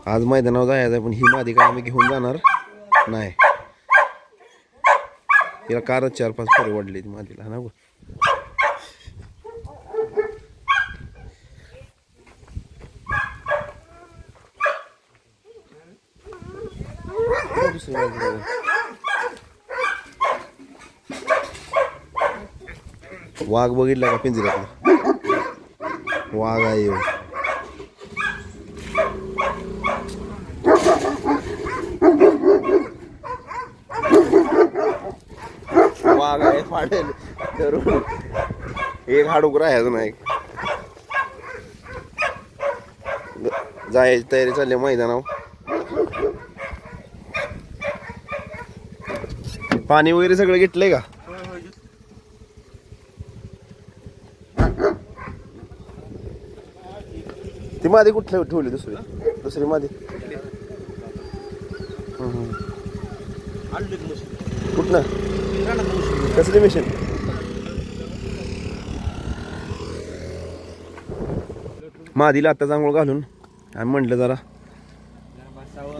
आज मैदानावर जायचं आहे, पण ही मादी काय आम्ही घेऊन जाणार नाही. हिला कारच 4-5 फेरे वाढली ती मादीला ना. वाघ बघितला का पिंजऱ्यातला? वाघ आहे. वाघ आहे फाडेल धरून. एक हाडूक राहायचं नाही. जायची तयारी चालली मैदानावर. पाणी वगैरे सगळं घेतलंय का? ती मादी कुठली ठेवली? दुसरी मादी कुठनं? कसली मिशन? मादीला आता आंघोळ घालून आम्ही म्हटलं जरा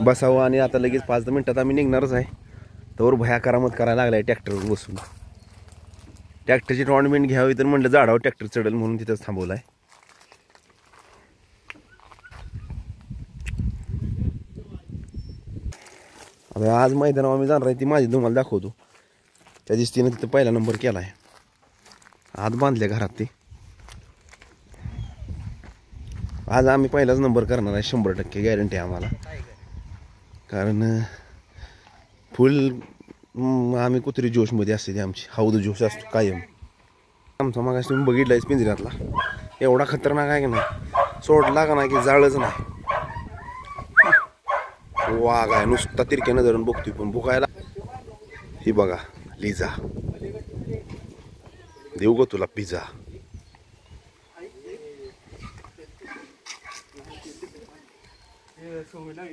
बसावं, आणि आता लगेच 5 मिनिटात आम्ही निघणारच आहे. तर भया करामत करायला लागलाय ट्रॅक्टरवर बसून. ट्रॅक्टरची टॉर्नमेंट घ्यावी तर म्हटलं झाडावर ट्रॅक्टर चढेल म्हणून तिथंच थांबवलाय. आता आज मैदानावर आम्ही जाणार आहे, ती माझी तुम्हाला दाखवतो. त्या दिवशी तिनं तिथं पहिला नंबर केला आहे. आज बांधल्या घरात ते. आज आम्ही पहिलाच नंबर करणार आहे, 100% गॅरंटी आहे आम्हाला. कारण फुल आम्ही कुत्री जोशमध्ये असते, ती आमची हौद जोश असतो कायम आमचा. मग तुम्ही बघितलाय पिंजऱ्यातला एवढा खतरनाक आहे की नाही, सोडला का नाही की जाळच नाही. वाघ आहे नुसता तिरक्यानं धरून बघतोय, पण भुकायला. ही बघा लिझा, देऊ ग तुला पिझ्झा.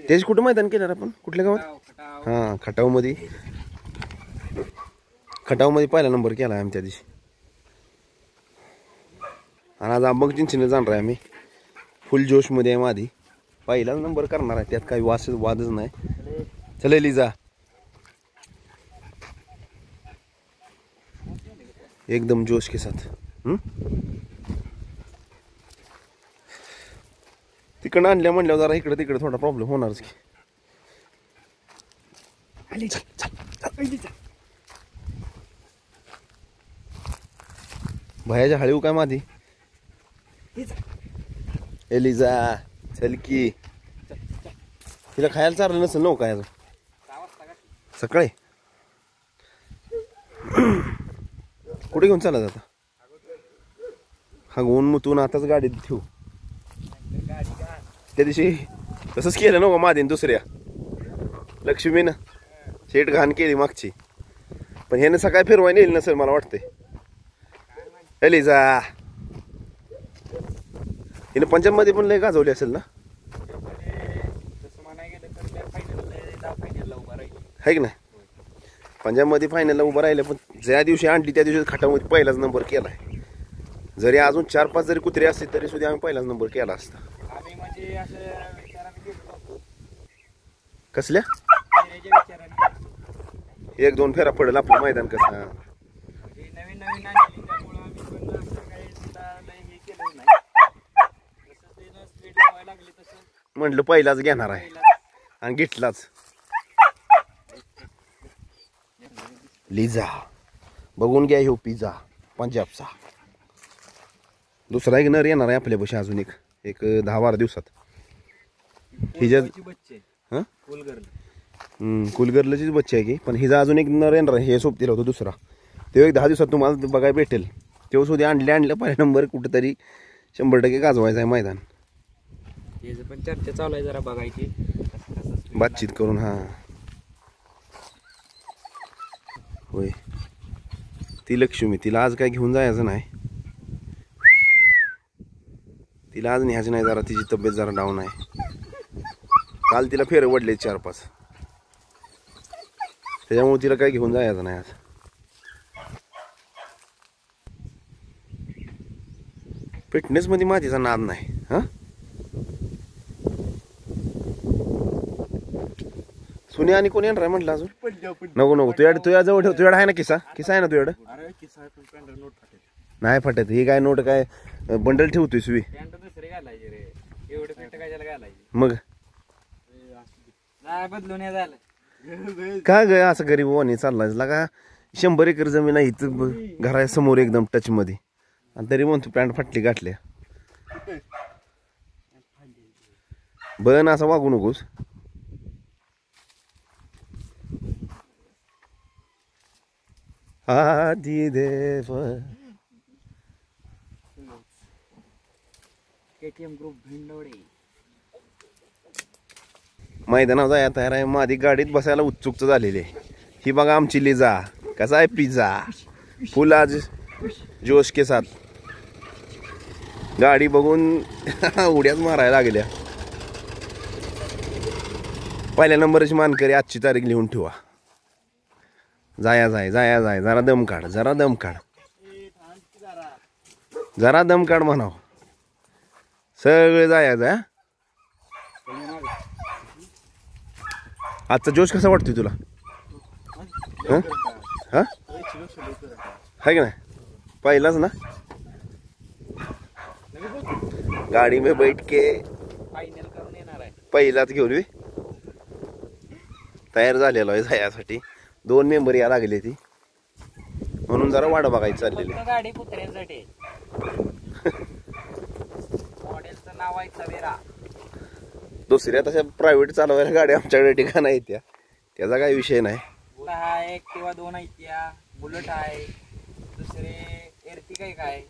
त्याची कुठं मैदान केलं आपण? कुठल्या गावात? हा, खटावमध्ये पहिला नंबर केला आम्ही त्या दिवशी. आणि आज आंबक चिंचणीला जाणार आहे आम्ही. फुल जोशमध्ये आहे मादी. पहिलाच नंबर करणार आहे, त्यात काही वादच नाही. चल लिझा, एकदम जोश के साथ. तिकडं आणल्या म्हणल्यावर जरा इकडे तिकडे थोडा प्रॉब्लेम होणारच की. भयाच्या हळीव काय मादी? एलिझा चल की. तिला खायला चाललं नसेल नव काय अजून सकाळी? कुठे घेऊन चालत आता? हागवून मुतून आताच गाडीत ठेवू. त्या दिवशी तसंच केलं ना मादीन दुसऱ्या लक्ष्मीनं. शेट घाण केली मागची, पण ह्यानं सकाळी फिरवाय नेली नसेल मला वाटतंय. एलिझा हिनं पंजाबमध्ये पण लय गाजवली असेल ना, है की नाही? पंजाबमध्ये फायनलला उभं राहिलं, पण ज्या दिवशी आणली त्या दिवशी खटामध्ये पहिलाच नंबर केलाय. जरी अजून 4-5 जरी कुत्रे असते तरी सुद्धा आम्ही पहिलाच नंबर केला असता. कसल्या 1-2 फेरा पडेल आपलं मैदान कसं. म्हटलं पहिलाच घेणार आहे आणि घेतलाच. लिझा बघून घ्या, ह्यो पिझ्झा पंजाबचा. दुसरा एक नर येणार आहे आपल्यापाशी अजून एक 10-12 दिवसात. हिच्या कुलगर्लचीच बच्ची आहे की, पण हिचा अजून एक नर येणार आहे. हे सोबतीला होतो दुसरा, ते एक 10 दिवसात तुम्हाला बघायला भेटेल. तेव्हा सुद्धा आणलं पहिला नंबर कुठेतरी 100% गाजवायचा आहे मैदान. पण चर्चा चालू आहे, जरा बघायची बातचीत करून. हा होय, ती लक्ष्मी, तिला आज काय घेऊन जायचं नाही. तिला आज न्यायचं नाही, जरा तिची तब्येत जरा डाऊन आहे. काल तिला फेर वडले 4-5, त्याच्यामुळे तिला काय घेऊन जायचं नाही आज. फिटनेस मध्ये माझीचा नाद नाही. हा कुणी आणि कोणी येणार म्हटलं अजून नको नको तुझ्या जवळ ठेव तुझ्याकडे आहे ना किसा आहे ना तुझ्याकडे नाही फाटत ही काय नोट काय बंडल ठेवतोय सुवी मग का ग असं गरीब वाणी चाललाय का 100 एकर जमीन आहे इथं घरासमोर एकदम टच मध्ये आणि तरी म्हणतो पॅन्ट फाटली गाठल्या बन असं वागू नकोस आदि देव KTM ग्रुप भिंडवडे मैदानावर जाया तयार आहे माझी गाडीत बसायला उत्सुकता झालेली आहे ही बघा आमची लिजा कसा आहे पिझ्झा फुल आज जोश के साथ गाडी बघून उड्याच मारायला लागल्या पहिल्या नंबरची मानकरी आजची तारीख लिहून ठेवा जाय जरा दम काढ जरा दम काढ म्हणाव सगळे जायचं आजचा जोश कसा वाटतोय तुला हा है का नाही पहिलाच ना गाडी में बैठ के फायनल करून येणार आहे पहिलाच घेऊन तयार झालेलो आहे जायासाठी 2 मेंबर या लागले ती म्हणून जरा वाट बघायची चाललेली गाडी पुत्र्यांसाठी मॉडेलचं नाव आहे तवेरा दुसऱ्या तशा प्रायव्हेट चालवायला गाडी आमच्याकडे ठिकाण आहे त्याचा काही विषय नाही आहे किंवा 2 आहेत त्या बुलेट आहे दुसरे एर्टिगा काय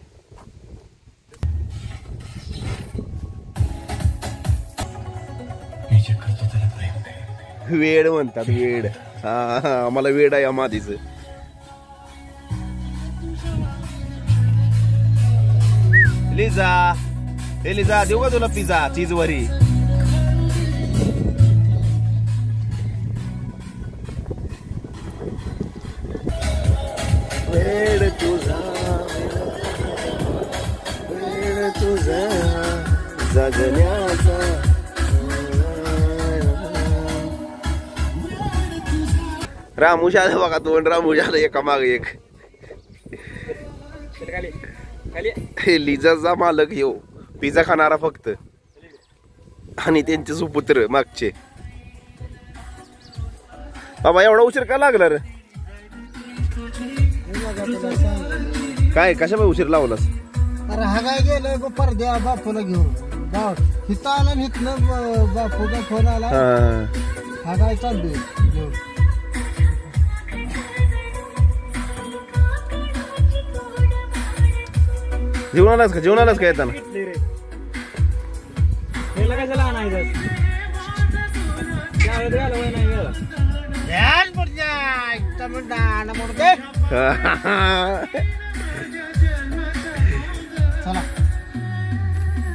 वेड म्हणतात वेड हा आम्हाला वेड आहे मादीच लिजा देऊ का तुला पिझ्झा चीज वरी वेड तुझा जगण्याचा रामूश आलं बघा 2 रामूश आलं एका माग एक लिजाचा मालक येऊ पिझ्झा खाणारा फक्त आणि त्यांचे सुपुत्र मागचे बाबा एवढा उशीर का लागला रे काय कशा उशीर लावलास अरे हा काय गेलं परद्या बापूला घेऊन हिथं आला हिथनं बापूचा फोन आला हा काय चाललोय घेऊन जेवण आलास का येताना चला